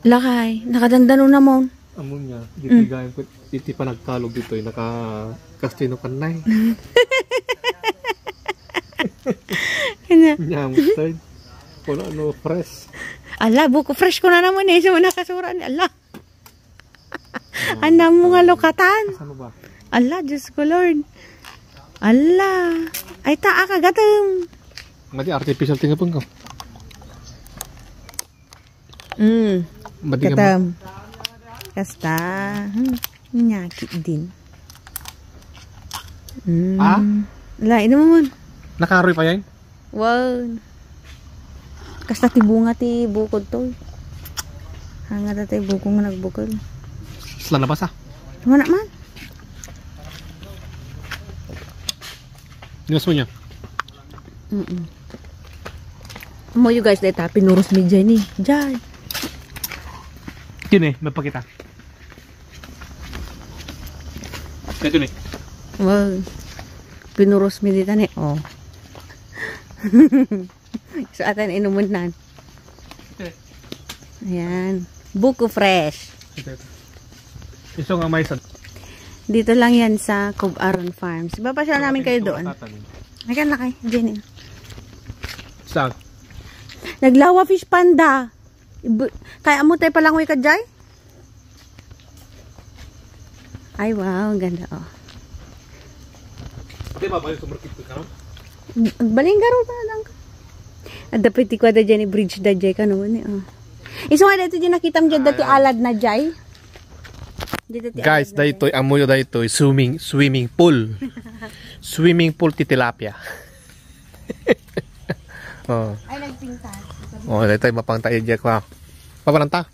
Lakay, nakadandano na mo. Amon niya, dito gayang ko, dito pa nagkalog dito, naka-kastino kanay. Kanya. Nyamustay. Kung ano, fresh. Ala, buko fresh ko na naman eh. So, nakasura ni ala. Ano mo nga lokatan? Ano ba? Ala, Diyos ko Lord. Ala. Ay, taa ka, gatam. Mati artificial tingin po ko. Gatam. Kasta. Nyakit din. Ala, ino mo man. Nakaroy pa yan? Wow. Kasta ti bunga ti bukod to. Hanga tatay bukong nga nagbukod. Sila na basa? Wala man. Nilas mo niya? Mo you guys, dahil pinuros mi dyan eh. Dyan. Yun eh, mapakita. Ito eh. Wow. Pinuros mi dito eh. Oh. So, atan inumunan. Ayan. Buko fresh. Ito. Iso nga may sad. Dito lang yan sa Cob-Aron Farms. Ipapasyal namin kayo doon. Ayan na kayo. Diyan eh. Saan? Naglawa fish panda. Kaya mo tayo palangoy ka dyan? Ay wow, ganda oh. Di ba ba yung sumarkit ka no? Balingaro pa lang ka. At dapat ti kwa da dyan bridge da dyan ka noon eh. Oh. Iso nga dito dyan nakita mo dyan dati alad na dyan. Guys, dito amoy dito swimming pool. Swimming pool ti tilapia. Oh. Ay nagpinta. Oh, dito mapangta ejek ko. Paparanta.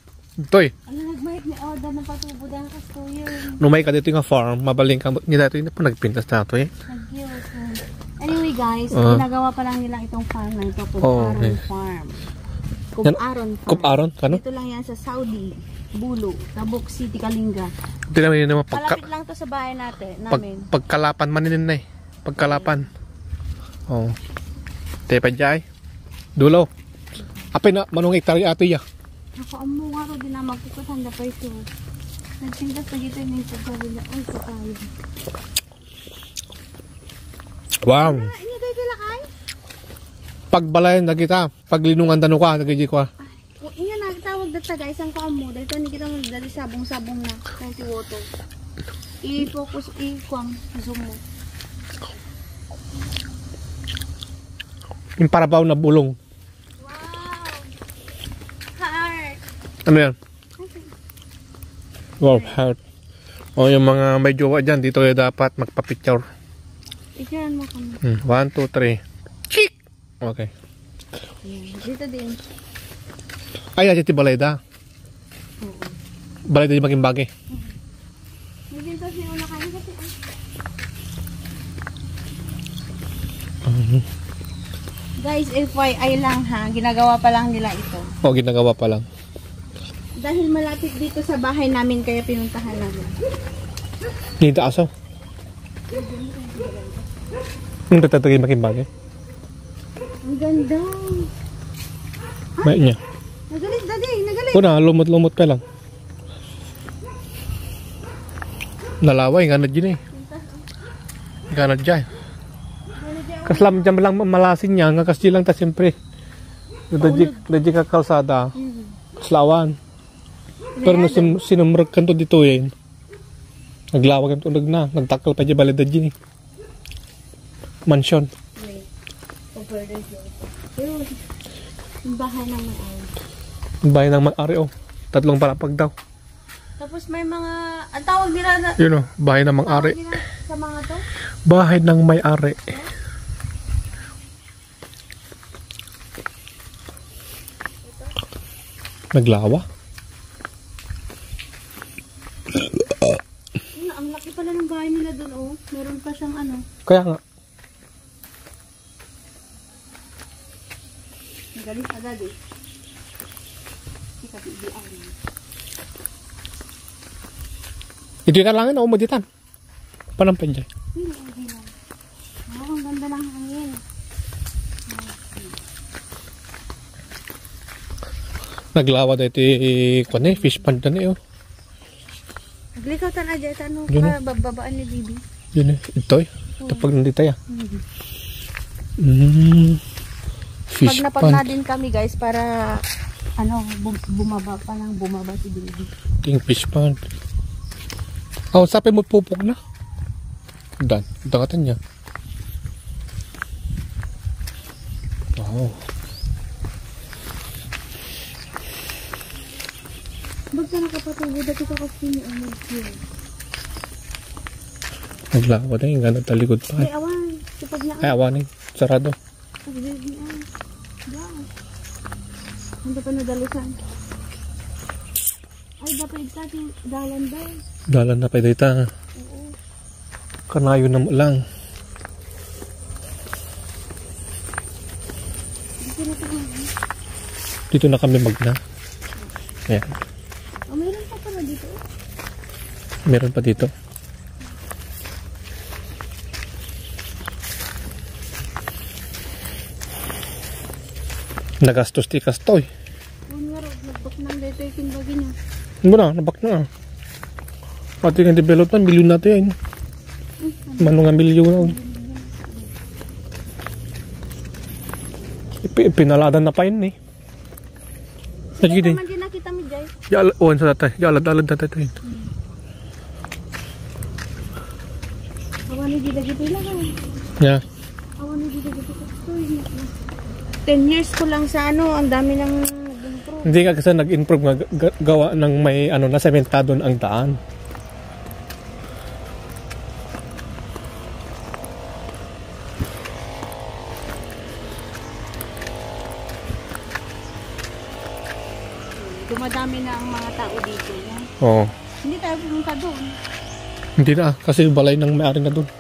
Toy. Ano nagmayad ni Oda na patubo dan kasto yun. Numay ka dito nga farm, mabaling ka ni dito ina po nagpintas na to eh. Anyway guys, ginagawa pa lang nila itong farm na ito, Cob-Aron Farm. Cob-Aron Farm. Cob-Aron, ano? Dito lang yan sa Saudi, Bulo, Tabuk City, Kalinga. Dito naman yun naman Malapit lang to sa bahay namin. Pagkalapan manin na eh. Pagkalapan. Oh. Tayo pa dyan. Dulo. Apay na, manong hektare ato ya. Ako, amo nga ro din na magkukutan na pa ito. Nagsindas na dito yung pagkabila. Ay, pagkain. Wow. Ini kayo kilakay? Pagbalayan na kita. Paglinungan tano ka, nagigit ko. Iya nagtawag dito guys, ang kamo. Dito ni kita mo dali sabong-sabong na. Kanti water. I-focus, i-kwam, zoom mo. Yung parabaw na bulong. Ano yan? Wow, heart. O yung mga may jowa dyan, dito yung dapat magpa-picture. Ikiran mo kami. 1, 2, 3. Chik! Okay. Dito din. Ay, dito balayda. Balayda yung maging bagay. Dito siya una kayo kasi. Guys, FYI lang ha. Ginagawa pa lang nila ito. O, ginagawa pa lang. Dahil malapit dito sa bahay namin, kaya pinuntahan namin. Dito aso. Yung tatatagay maging bagay. Ang ganda. May niya. Nagalit, daddy. Nagalit. Kuna, lumot-lumot pa lang. Nalaway, ganad yun eh. Ganad dyan. Kaslam dyan lang malasin niya. Nga kasi lang ta siyempre. Dadya ka kalsada. Kaslawan. Pero no sinumrag kanto dito eh. Naglawag ang tunog na. Nagtakal pa dyan balidad dyan eh. Mansion. Yung bahay ng may-ari. Yung bahay ng may-ari oh. 3 palapag daw. Tapos may mga, ang tawag nila na, Yun oh, bahay ng may-ari. sa mga to? Bahay ng may-ari. Naglawa? Ang laki pala ng bahay nila doon oh. Meron pa siyang ano. Kaya nga. Galing agad eh. Ikabibian. Ito yung kalangin o umaditan. Panampan dyan. Hindi lang. Oh, ang ganda ng hangin. Naglawa dahil ito fish pond na niyo. Naglikaw ta na dyan, ano Yun ka bababaan ni Bibi. Yun ito ito pag nandito ya. Fish Pag pond. napag na din kami guys para ano bumaba pa lang bumaba si Bibi. King fish pond. Oh, sabi mo pupok na. Dan, dangatan niya. Wow. Bagsa nakapatubo dati ka kasi ni ano yun. Naglawa na yung gano'n talikod pa. Ay awan, sipag na. Ay, awanin. Sarado. Pag-baby ay. Wow. Ano pa nadalusan? Ay dapat ito dalan ba? Dalan na pa dito. Oo. Kanayo na mo lang. Dito na kami magna. Ayan. Oh, meron pa pala dito. Meron pa dito. Nagastos ti kastoy. Ano nga nagbak ng dito yung kinbagi niya. Ano na? Nabak na. Pati ng development, milyon natin yan. Mano nga milyon na. Pinaladan na pa yun eh. Sige din. Naman din nakita mo Jay. Yalan sa tatay. Yalan na tatay. Awan ni Dida Gipila ka. Yeah. Awan ni Dida Gipila. 10 years ko lang sa ano, ang dami ng nag-improve. Hindi ka kasi nag-improve nga gawa ng may ano na sementado ang daan. Dumadami na ang mga tao dito. Ya? Oo. Hindi tayo pumunta doon. Hindi na kasi balay ng may-ari na doon.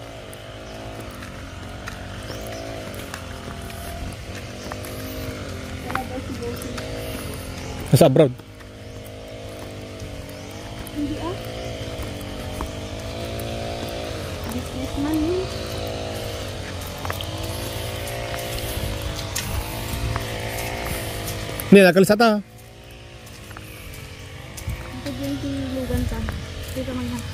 Nasa abroad. Hindi ah. Businessman yun. Hindi, nakalisata. Ito din si Lugan ta. Dito man na.